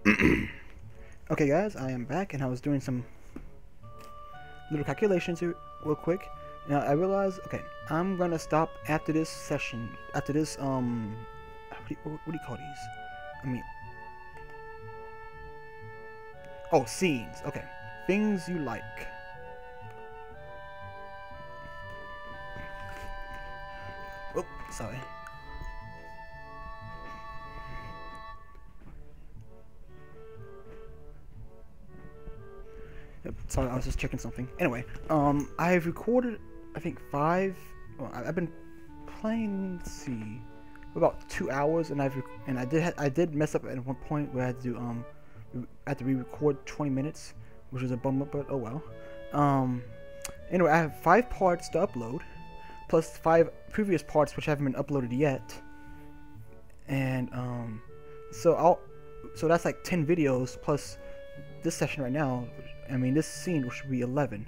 Okay guys, I am back and I was doing some little calculations here real quick. Now I realized, okay, I'm gonna stop after this session, after this, what do you call these? I mean, oh, scenes, okay. Things you like. Oh, sorry. Sorry, I was just checking something. Anyway, I've recorded, I think 5. Well, I've been playing. Let's see, for about 2 hours, and I did mess up at one point where I had to re-record 20 minutes, which was a bummer, but oh well. Anyway, I have 5 parts to upload, plus 5 previous parts which haven't been uploaded yet, and so that's like 10 videos plus this session right now. I mean, this scene, which should be 11,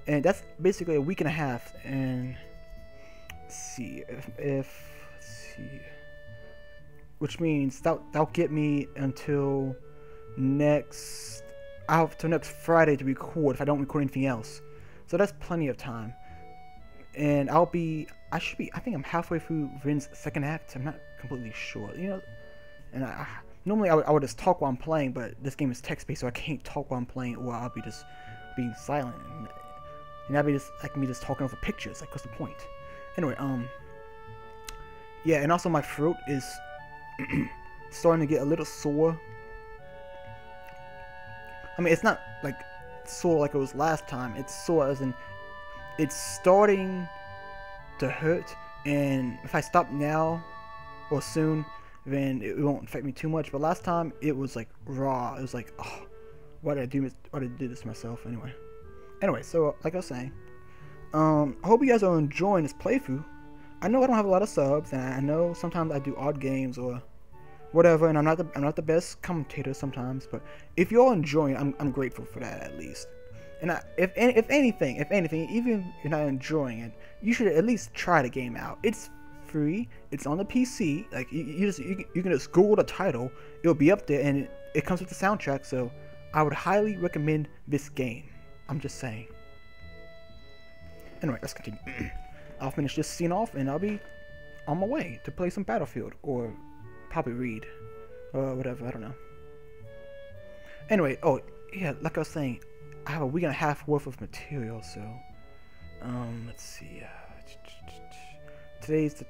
and that's basically a week and a half. And let's see, let's see, which means that'll get me until next. I'll have till next Friday to record if I don't record anything else. So that's plenty of time, and I think I'm halfway through Rin's second act. I'm not completely sure, you know, and normally I would just talk while I'm playing, but this game is text-based, so I can't talk while I'm playing, or I'll be just being silent, and I'll be just like me just talking over pictures. Like, what's the point? Anyway, yeah, and also my throat is starting to get a little sore. I mean, it's not like sore like it was last time. It's sore as in it's starting to hurt, and if I stop now or soon, then it won't affect me too much. But last time it was like raw. It was like, oh, why did I do this to myself? Anyway, so like I was saying, I hope you guys are enjoying this playthrough. I know I don't have a lot of subs, and I know sometimes I do odd games or whatever, and I'm not the best commentator sometimes. But if you're enjoying, I'm grateful for that at least. And if anything, even if you're not enjoying it, you should at least try the game out. It's free. It's on the PC. Like you can just Google the title. It'll be up there, and it comes with the soundtrack. So I would highly recommend this game. I'm just saying. Anyway, let's continue. I'll finish this scene off, and I'll be on my way to play some Battlefield, or probably read, or whatever. I don't know. Anyway, oh yeah, like I was saying, I have a week and a half worth of material. So let's see. Today's the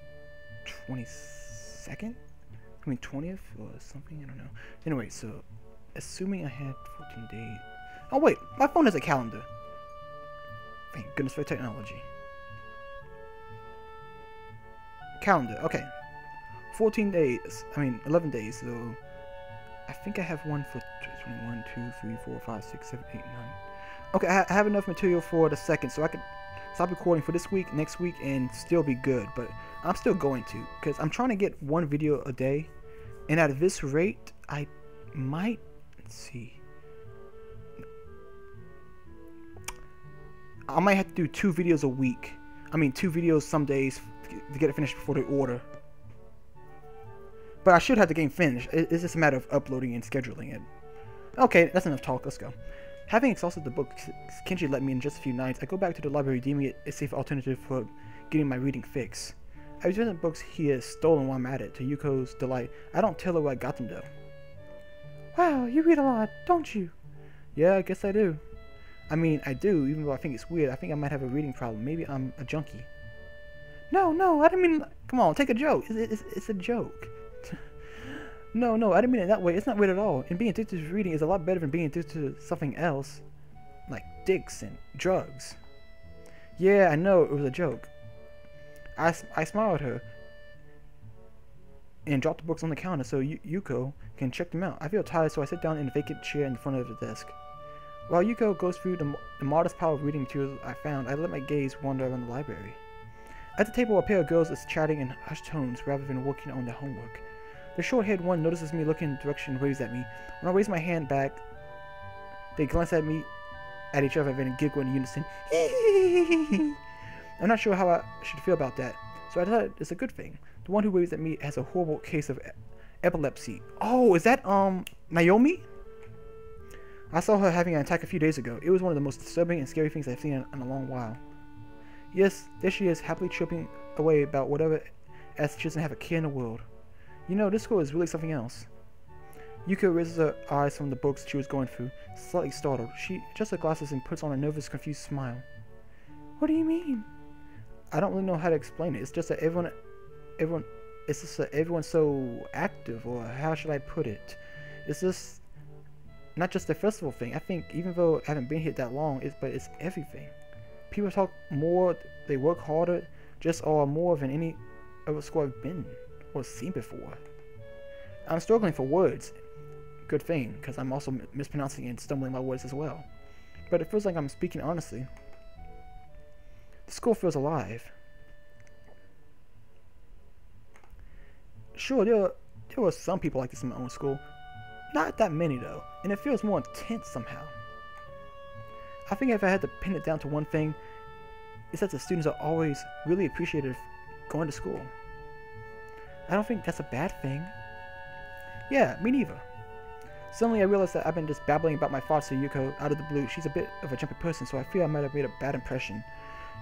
22nd? I mean 20th or something, I don't know. Anyway, so assuming I had 14 days. Oh wait, my phone has a calendar. Thank goodness for technology. Calendar, okay. 14 days, I mean 11 days, so I think I have one for 21, 2, 3, 4, 5, 6, 7, 8, 9. Okay, I have enough material for the second, so I could stop recording for this week, next week, and still be good. But I'm still going to, because I'm trying to get 1 video a day, and at this rate I might, let's see, I might have to do 2 videos a week. I mean 2 videos some days to get it finished before the order. But I should have the game finished. It's just a matter of uploading and scheduling it. Okay, that's enough talk, let's go. Having exhausted the book Kenji let me in just a few nights, I go back to the library deeming it a safe alternative for getting my reading fix. I return the books he has stolen while I'm at it, to Yuko's delight. I don't tell her where I got them though. Wow, you read a lot, don't you? Yeah, I guess I do. I mean, I do, even though I think it's weird. I think I might have a reading problem. Maybe I'm a junkie. No, I didn't mean... Come on, take a joke. It's a joke. No, I didn't mean it that way. It's not weird at all. And being addicted to reading is a lot better than being addicted to something else. Like dicks and drugs. Yeah, I know, it was a joke. I smiled at her and dropped the books on the counter so Yuko can check them out. I feel tired, so I sit down in a vacant chair in front of the desk. While Yuko goes through the modest pile of reading materials I found, I let my gaze wander around the library. At the table, a pair of girls is chatting in hushed tones rather than working on their homework. The short-haired one notices me looking in the direction and waves at me. When I raise my hand back, they glance at each other and giggle in unison. I'm not sure how I should feel about that, so I decided it's a good thing. The one who waves at me has a horrible case of epilepsy. Oh, is that Naomi? I saw her having an attack a few days ago. It was one of the most disturbing and scary things I've seen in a long while. Yes, there she is, happily tripping away about whatever, as she doesn't have a care in the world. You know, this girl is really something else. Yuko raises her eyes from the books she was going through, slightly startled. She adjusts her glasses and puts on a nervous, confused smile. What do you mean? I don't really know how to explain it. It's just that everyone's so active, or how should I put it? It's just not just the festival thing. I think even though I haven't been here that long, but it's everything. People talk more, they work harder, just are more than any other school I've been or seen before. I'm struggling for words. Good thing, because I'm also mispronouncing and stumbling my words as well. But it feels like I'm speaking honestly. The school feels alive. Sure, there were some people like this in my own school. Not that many though, and it feels more intense somehow. I think if I had to pin it down to one thing, it's that the students are always really appreciative going to school. I don't think that's a bad thing. Yeah, me neither. Suddenly I realized that I've been just babbling about my thoughts to Yuko out of the blue. She's a bit of a jumpy person, so I feel I might have made a bad impression.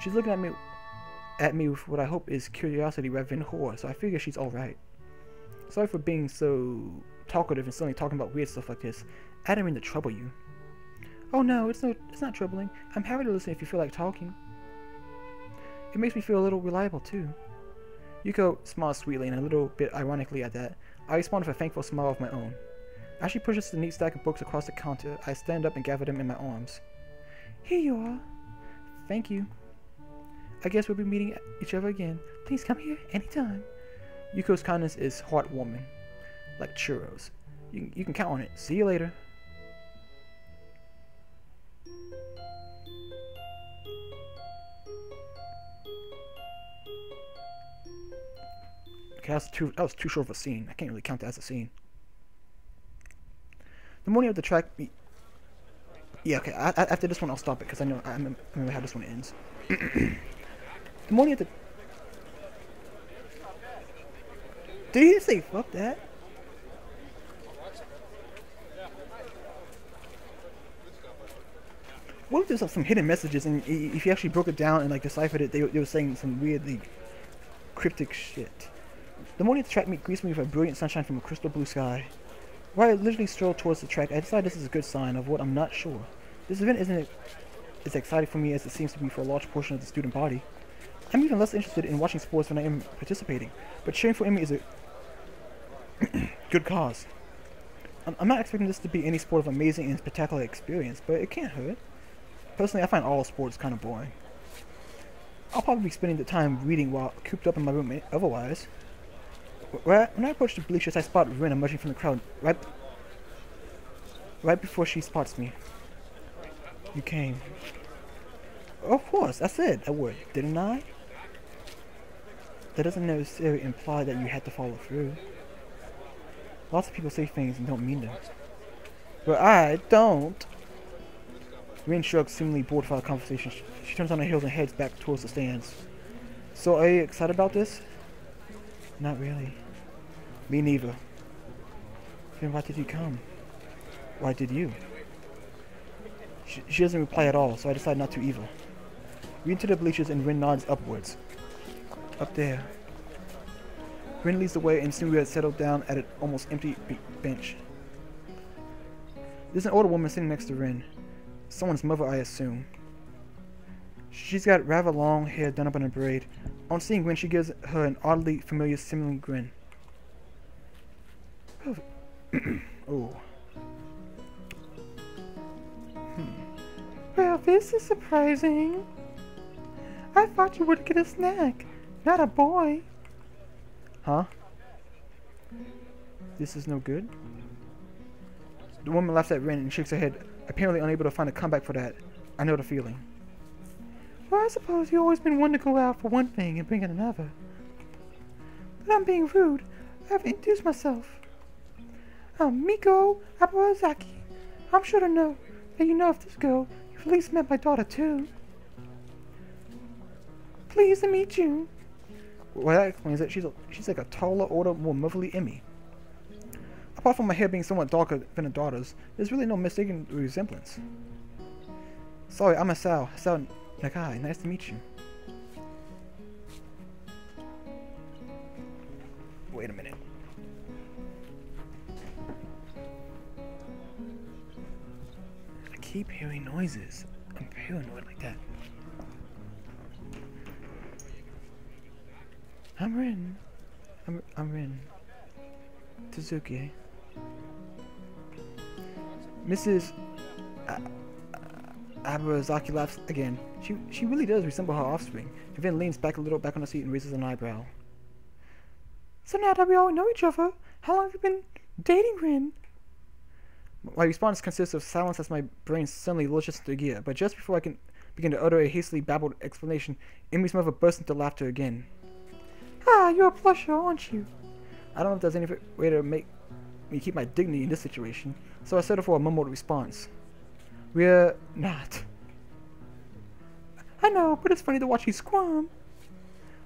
She's looking at me with what I hope is curiosity rather than horror, so I figure she's alright. Sorry for being so talkative and suddenly talking about weird stuff like this. I didn't mean to trouble you. Oh no, it's not troubling. I'm happy to listen if you feel like talking. It makes me feel a little reliable too. Yuko smiles sweetly and a little bit ironically at that. I respond with a thankful smile of my own. As she pushes the neat stack of books across the counter, I stand up and gather them in my arms. Here you are. Thank you. I guess we'll be meeting each other again. Please come here anytime. Yuko's kindness is heartwarming, like churros. You can count on it. See you later. Okay, that was too short of a scene. I can't really count that as a scene. The morning of the track meet. Yeah, okay. After this one, I'll stop it because I remember how this one ends. The morning of the. Did he say fuck that? What if there's some hidden messages, and if you actually broke it down and like deciphered it, they were saying some weirdly cryptic shit. The morning of the track meet greets me with a brilliant sunshine from a crystal blue sky. While I literally stroll towards the track, I decide this is a good sign of what I'm not sure. This event isn't as exciting for me as it seems to be for a large portion of the student body. I'm even less interested in watching sports when I am participating, but cheering for Emmy is a good cause. I'm not expecting this to be any sort of amazing and spectacular experience, but it can't hurt. Personally, I find all sports kind of boring. I'll probably be spending the time reading while cooped up in my room otherwise. When I approach the bleachers, I spot Rin emerging from the crowd right before she spots me. You came. Of course, I said that word, didn't I? That doesn't necessarily imply that you had to follow through. Lots of people say things and don't mean them. But I don't. Rin shrugs, seemingly bored by the conversation. She turns on her heels and heads back towards the stands. So, are you excited about this? Not really. Me neither. Then why did you come? Why did you? She doesn't reply at all, so I decide not to either. We enter the bleachers and Rin nods upwards. Up there. Rin leads the way and soon we had settled down at an almost empty bench. There's an older woman sitting next to Rin. Someone's mother, I assume. She's got rather long hair done up in a braid. On seeing Rin, she gives her an oddly familiar similar grin. Oh. Well, this is surprising. I thought you would get a snack, not a boy. Huh? This is no good? The woman laughs at Rin and shakes her head, apparently unable to find a comeback for that. I know the feeling. Well, I suppose you've always been one to go out for one thing and bring in another. But I'm being rude. I haven't introduced myself. I'm Miko Aburazaki. I'm sure to know that you know of this girl. You've at least met my daughter, too. Pleased to meet you. Well, that explains it. She's like a taller, older, more motherly Emmy. I Apart from my hair being somewhat darker than her daughter's, there's really no mistaken resemblance. Sorry, I'm Asao. Asao Nagai. Nice to meet you. Wait a minute. I keep hearing noises. I'm paranoid like that. I'm Rin. I'm Rin. Tsuzuki. Mrs. Aburazaki laughs again. She really does resemble her offspring. And then leans back a little back on the seat and raises an eyebrow. So now that we all know each other, how long have you been dating Rin? My response consists of silence as my brain suddenly lurches into gear, but just before I can begin to utter a hastily babbled explanation, Emi's mother bursts into laughter again. Ah, you're a blusher, aren't you? I don't know if there's any way to make me keep my dignity in this situation, so I settle for a mumbled response. We're not. I know, but it's funny to watch you squirm.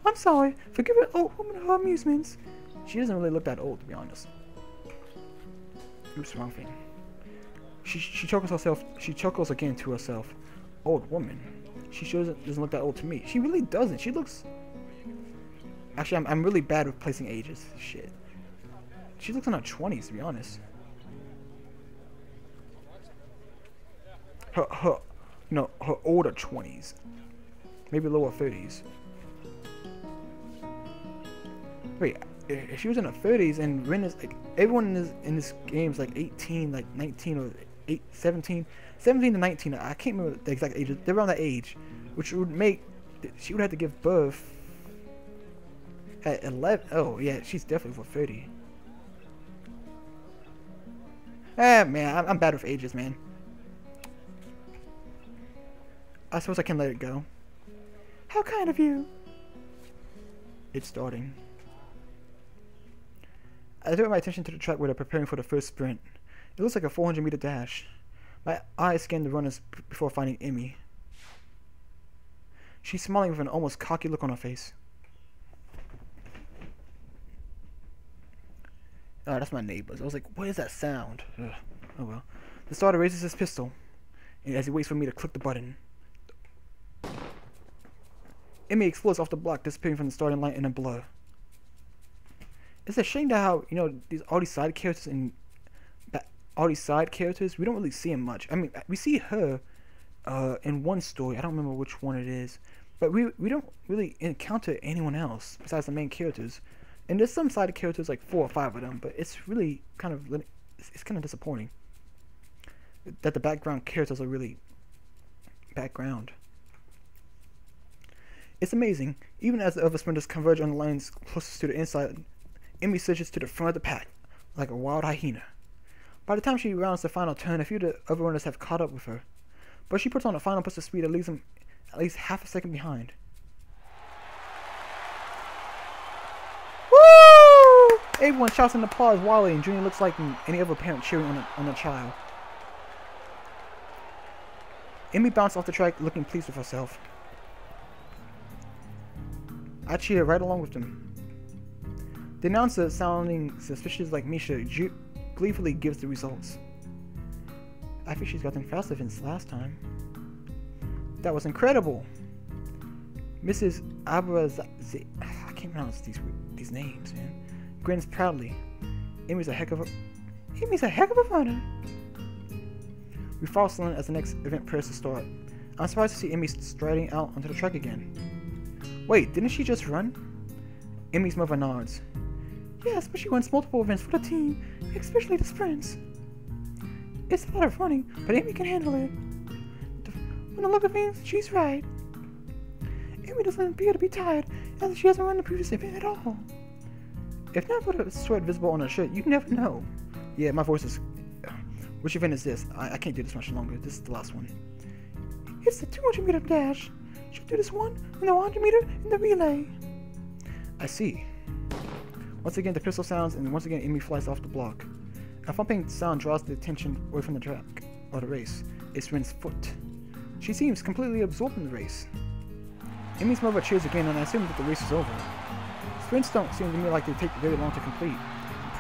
I'm sorry, forgive an old woman her amusements. She doesn't really look that old, to be honest. Oops, wrong thing. She chuckles again to herself. Old woman. She sure doesn't look that old to me. She really doesn't. She looks... Actually, I'm really bad with placing ages. Shit. She looks in her 20s, to be honest. Her older 20s. Maybe lower 30s. Wait, if she was in her 30s and Rin is like... Everyone in this game is like 18, like 19 or 17 to 19. I can't remember the exact ages. They're around that age. Which would make... She would have to give birth... At 11... Oh, yeah, she's definitely for 30. Ah, man, I'm bad with ages, man. I suppose I can let it go. How kind of you. It's starting. I direct my attention to the track where they're preparing for the first sprint. It looks like a 400-meter dash. My eyes scan the runners before finding Emi. She's smiling with an almost cocky look on her face. Oh, that's my neighbors. I was like, what is that sound? Ugh. Oh well. The starter raises his pistol as he waits for me to click the button. Emi explodes off the block, disappearing from the starting line in a blur. It's a shame that how, you know, all these side characters we don't really see them much. I mean, we see her in one story. I don't remember which one it is, but we don't really encounter anyone else besides the main characters. And there's some side characters, like 4 or 5 of them, but it's really kind of disappointing that the background characters are really background. It's amazing. Even as the other sprinters converge on the lanes closest to the inside, Emi surges to the front of the pack like a wild hyena. By the time she rounds the final turn, a few of the other runners have caught up with her, but she puts on a final burst of speed that leaves them at least half a second behind. Woo! Everyone shouts and applauds wildly, and Junior looks like any other parent cheering on a child. Emi bounced off the track looking pleased with herself. I cheered right along with them. The announcer, sounding suspicious like Misha, gleefully gives the results. I think she's gotten faster since last time. That was incredible! Mrs. Aburazaki, I can't pronounce these names, man, grins proudly. Emi's a heck of a runner! We fall silent as the next event prepares to start. I'm surprised to see Emi striding out onto the track again. Wait, didn't she just run? Emi's mother nods. Yes, but she runs multiple events for the team, especially the sprints. It's a lot of running, but Emi can handle it. When I look at things, she's right. Emi doesn't appear to be tired, as she hasn't run the previous event at all. If not for the sweat visible on her shirt, you'd never know. Yeah, my voice is... Which event is this? I can't do this much longer. This is the last one. It's the 200-meter dash. She'll do this one, and the 100-meter, and the relay. I see. Once again, the pistol sounds, and once again, Emi flies off the block. A thumping sound draws the attention away from the track, or the race. It's Rin's foot. She seems completely absorbed in the race. Emi's mother cheers again, and I assume that the race is over. Sprints don't seem to me like they take very long to complete.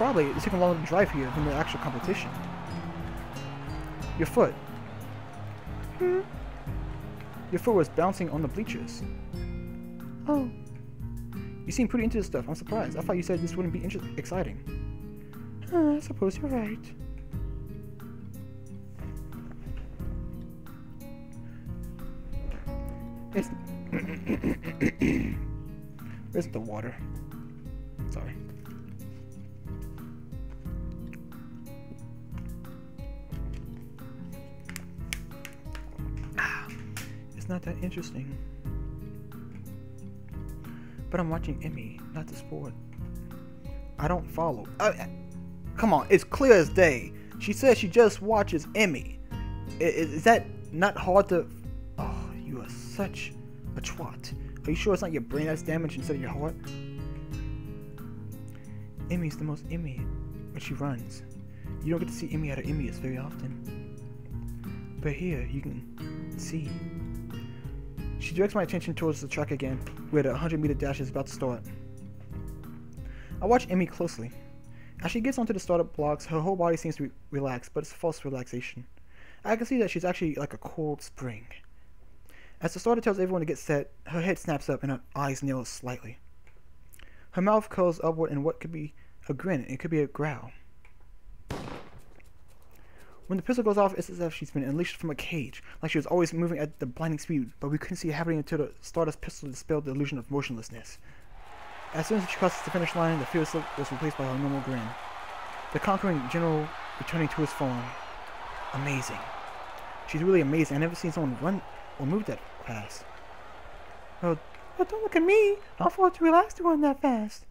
probably it's taking longer to drive here than the actual competition. Your foot. Your foot was bouncing on the bleachers. Oh. You seem pretty into this stuff. I'm surprised. I thought you said this wouldn't be exciting. I suppose you're right. It's where's the water? Sorry. It's not that interesting. But I'm watching Emmy, not the sport. I don't follow. Come on, it's clear as day. She says she just watches Emmy. Is that not hard to... Oh, you are such a twat. Are you sure it's not your brain that's damaged instead of your heart? Emmy's the most Emmy when she runs. You don't get to see Emmy at her Emmy's very often. But here, you can see. She directs my attention towards the track again, where the 100-meter dash is about to start. I watch Emmy closely. As she gets onto the startup blocks, her whole body seems to relax, but it's false relaxation. I can see that she's actually like a cold spring. As the starter tells everyone to get set, her head snaps up and her eyes narrow slightly. Her mouth curls upward in what could be a grin, and it could be a growl. When the pistol goes off, it's as if she's been unleashed from a cage, like she was always moving at the blinding speed, but we couldn't see it happening until the starter's pistol dispelled the illusion of motionlessness. As soon as she crosses the finish line, the fearless look was replaced by her normal grin. The conquering general returning to his form. Amazing. She's really amazing. I've never seen someone run or move that fast. Well, don't look at me. I'm far too relaxed to run that fast.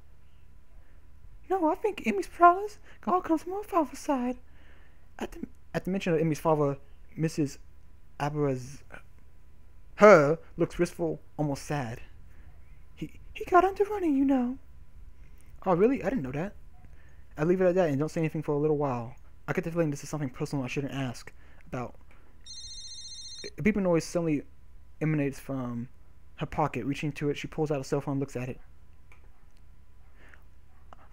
No, I think Emmy's prowess all comes from her father's side. At the mention of Emmy's father, Mrs. Abaraz, her looks wistful, almost sad. He got into running, you know. Oh, really? I didn't know that. I leave it at that and don't say anything for a little while. I get the feeling this is something personal I shouldn't ask about. A beeping noise suddenly emanates from her pocket. Reaching to it, she pulls out a cell phone and looks at it.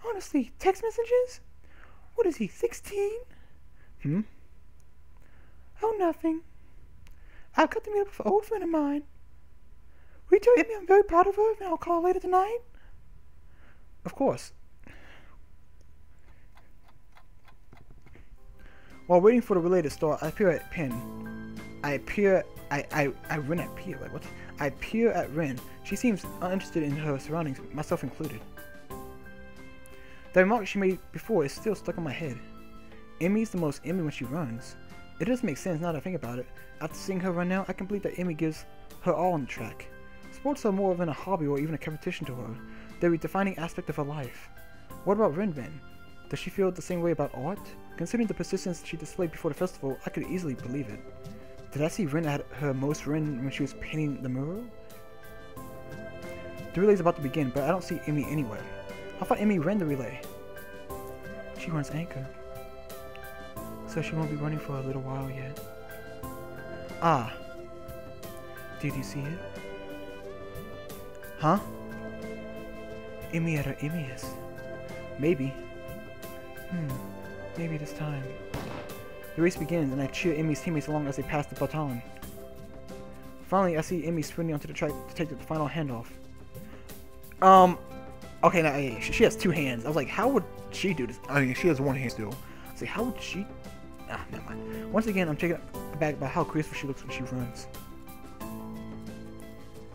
Honestly, text messages? What is he, 16? Oh, nothing. I've got to meet up with an old friend of mine. Will you tell Emmy I'm very proud of her and I'll call her later tonight? Of course. While waiting for the relay to start, I appear at Pen. I peer at Ren. She seems uninterested in her surroundings, myself included. The remark she made before is still stuck in my head. Emmy's the most Emmy when she runs. It does make sense now that I think about it. After seeing her run now, I can believe that Emmy gives her all on the track. Sports are more than a hobby or even a competition to her. They're a defining aspect of her life. What about Ren then? Does she feel the same way about art? Considering the persistence she displayed before the festival, I could easily believe it. Did I see Ren at her most Ren when she was painting the mural? The relay is about to begin, but I don't see Emmy anywhere. I thought Emmy ran the relay. She runs anchor. So she won't be running for a little while yet. Ah. Did you see it? Huh? Emmy at her Emmy's. Maybe. Maybe this time. The race begins, and I cheer Emmy's teammates along as they pass the baton. Finally, I see Emmy sprinting onto the track to take the final handoff. Okay, now, hey, she has two hands. I was like, how would she do this? I mean, she has one hand still. I was like, how would she... Ah, never mind. Once again, I'm taken aback by how graceful she looks when she runs.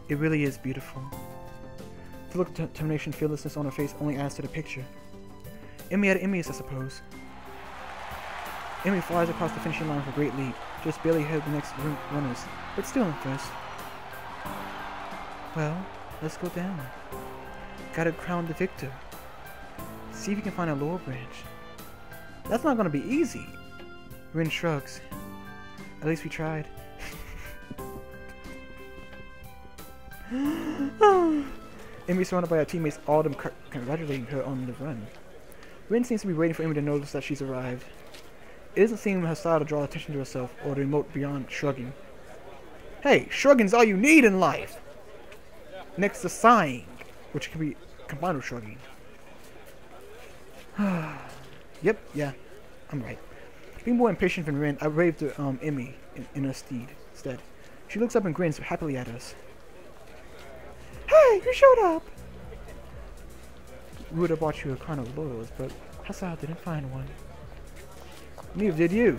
It really is beautiful. The look of determination and fearlessness on her face only adds to the picture. Emmy at Emmy's, I suppose. Emmy flies across the finishing line with a great leap, just barely ahead of the next runners, but still in first. Well, let's go down. Gotta crown the victor. See if you can find a lower branch. That's not gonna be easy. Rin shrugs. At least we tried. Emmy surrounded by her teammates, all of them congratulating her on the run. Rin seems to be waiting for Emmy to notice that she's arrived. It doesn't seem her style to draw attention to herself or to emote beyond shrugging. Hey, shrugging's all you need in life! Next to sighing, which can be combined with shrugging. Yep, yeah, I'm right. Being more impatient than Rin, I waved to Emmy in her stead. She looks up and grins happily at us. Hey, you showed up! We would have bought you a crown of laurels, but Hassan didn't find one. Neither did you.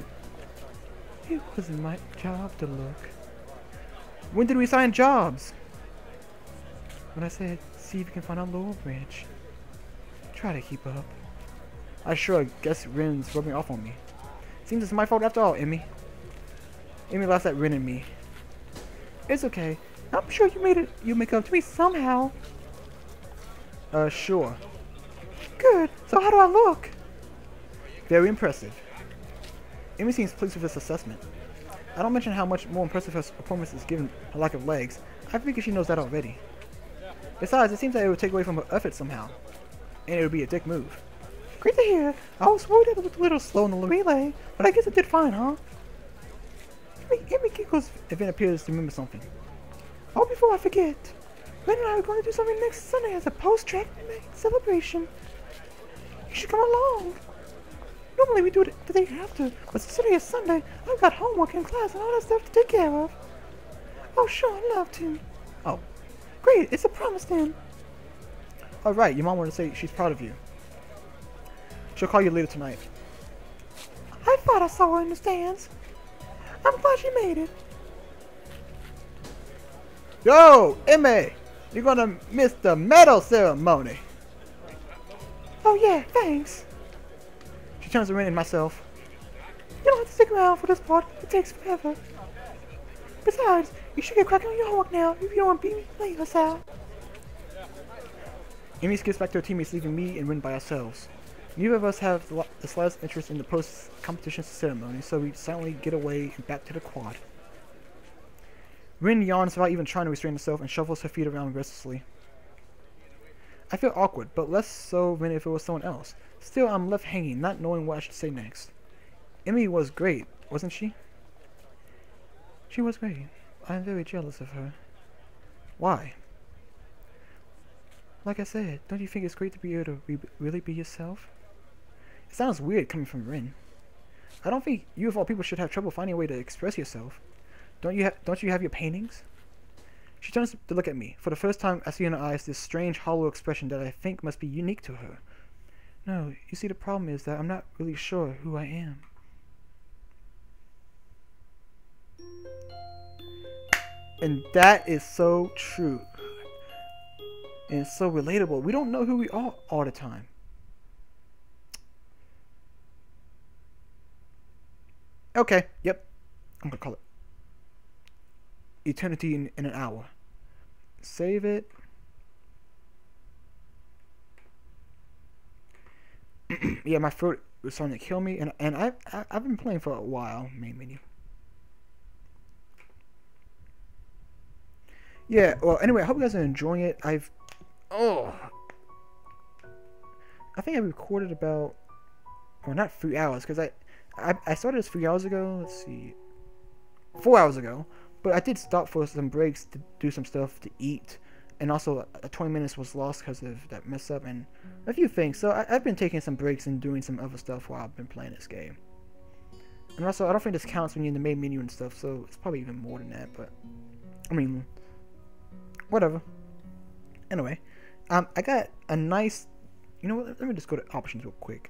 It wasn't my job to look. When did we sign jobs? When I said, see if you can find a laurel branch. Try to keep up. I sure guess Rin's rubbing off on me. Seems it's my fault after all, Emmy. Emmy laughs at Rin and me. It's okay. I'm sure you make up to me somehow. Sure. Good. So how do I look? Very impressive. Emmy seems pleased with this assessment. I don't mention how much more impressive her performance is given her lack of legs. I figure she knows that already. Besides, it seems that it would take away from her effort somehow. And it would be a dick move. Great to hear. I was worried it was a little slow in the relay, but I guess it did fine, huh? Emmy giggles if it appears to remember something. Oh, before I forget, Ren and I are going to do something next Sunday as a post-track celebration. You should come along. Normally we do it the day after, but since today is Sunday, I've got homework in class and all that stuff to take care of. Oh, sure, I'd love to. Oh, great, it's a promise then. Alright, your mom wanted to say she's proud of you. She'll call you later tonight. I thought I saw her in the stands. I'm glad she made it. Yo, Emmy, you're gonna miss the medal ceremony. Oh yeah, thanks. She turns to Rin and myself. You don't have to stick around for this part. It takes forever. Besides, you should get cracking on your homework now if you don't want to beat me later, Sal. Emmy skips back to her teammates, leaving me and Rin by ourselves. Neither of us have the slightest interest in the post-competition ceremony, so we silently get away and back to the quad. Rin yawns without even trying to restrain herself and shuffles her feet around restlessly. I feel awkward, but less so than if it was someone else. Still, I'm left hanging, not knowing what I should say next. Emmy was great, wasn't she? She was great. I'm very jealous of her. Why? Like I said, don't you think it's great to be able to really be yourself? It sounds weird coming from Rin. I don't think you of all people should have trouble finding a way to express yourself. Don't you have your paintings? She turns to look at me. For the first time, I see in her eyes this strange, hollow expression that I think must be unique to her. No, you see, the problem is that I'm not really sure who I am. And that is so true. And it's so relatable. We don't know who we are all the time. Okay, yep. I'm gonna call it Eternity in an hour. Save it. Yeah, my throat was starting to kill me, and I've been playing for a while. Main menu. Yeah. Well, anyway, I hope you guys are enjoying it. I think I recorded about, well, not 3 hours, because I started this 3 hours ago. Let's see, 4 hours ago. But I did stop for some breaks to do some stuff to eat, and also 20 minutes was lost because of that mess up and a few things. So I've been taking some breaks and doing some other stuff while I've been playing this game. And also, I don't think this counts when you're in the main menu and stuff, so it's probably even more than that. But I mean, whatever. Anyway, I got a nice. You know what? Let me just go to options real quick.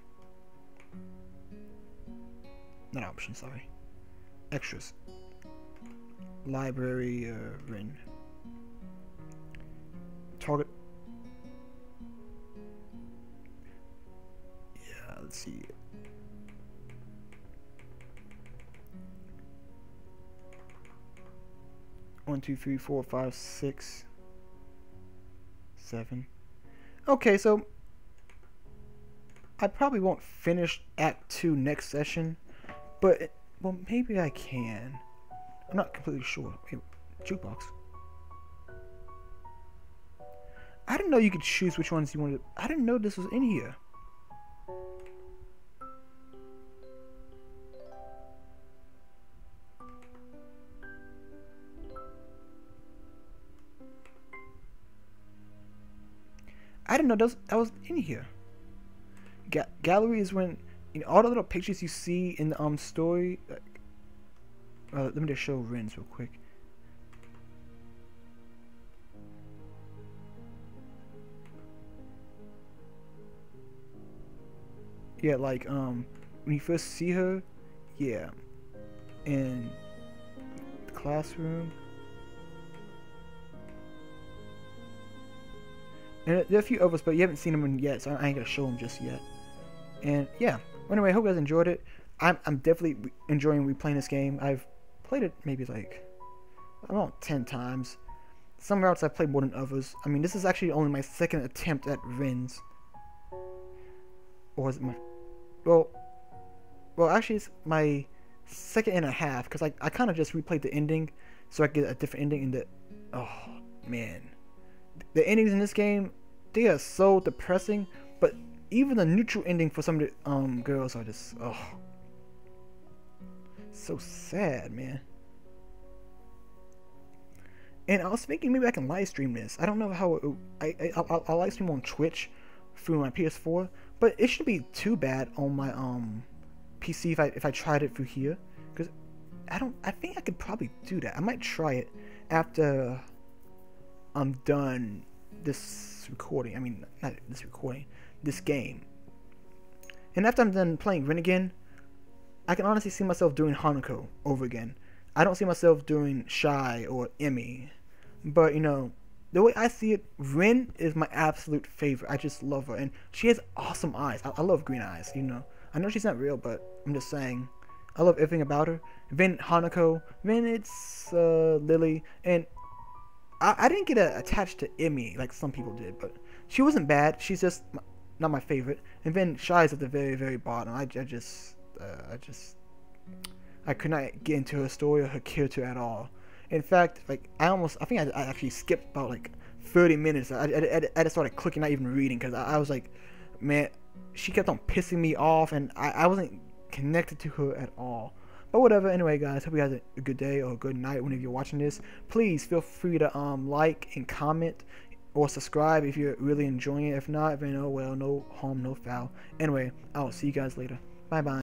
Not options, sorry. Extras. Library, Rin. Target. Yeah, let's see. One, two, three, 4, 5, 6, 7. Okay, so I probably won't finish Act 2 next session, but well, maybe I can. I'm not completely sure. Hey, jukebox. I didn't know you could choose which ones you wanted. I didn't know this was in here. I didn't know that was in here. Gallery is when you know, all the little pictures you see in the story. Let me just show Rins real quick. Yeah, like when you first see her, yeah, in the classroom. And there are a few others, but you haven't seen them yet, so I ain't gonna show them just yet. And yeah, anyway, I hope you guys enjoyed it. I'm definitely enjoying replaying this game. I've played it maybe like about 10 times. Some routes I've played more than others. I mean, this is actually only my second attempt at Rins. Or is it my... Well, actually it's my second and a half, because I kind of just replayed the ending so I get a different ending in the... Oh, man. The endings in this game, they are so depressing, but even the neutral ending for some of the girls are just... Oh. So sad, man. And I was thinking maybe I can live stream this. I don't know how I'll live stream on Twitch through my PS4, but it shouldn't be too bad on my PC if I tried it through here, because I think I could probably do that. I might try it after I'm done this recording. I mean, not this recording, this game. And after I'm done playing Rin again, I can honestly see myself doing Hanako over again. I don't see myself doing Shy or Emmy. But, you know, the way I see it, Rin is my absolute favorite. I just love her. And she has awesome eyes. I love green eyes, you know. I know she's not real, but I'm just saying. I love everything about her. Then Hanako. Then it's Lily. And I didn't get attached to Emmy like some people did. But she wasn't bad. She's just not my favorite. And then Shy's at the very, very bottom. I could not get into her story or her character at all. In fact, like I think I actually skipped about like 30 minutes. I just started clicking, not even reading, because I was like, man, she kept on pissing me off, and I wasn't connected to her at all. But whatever. Anyway, guys, hope you guys have a good day or a good night whenever you're watching this. Please feel free to like and comment or subscribe if you're really enjoying it. If not, then oh well, no harm, no foul. Anyway, I'll see you guys later. Bye bye.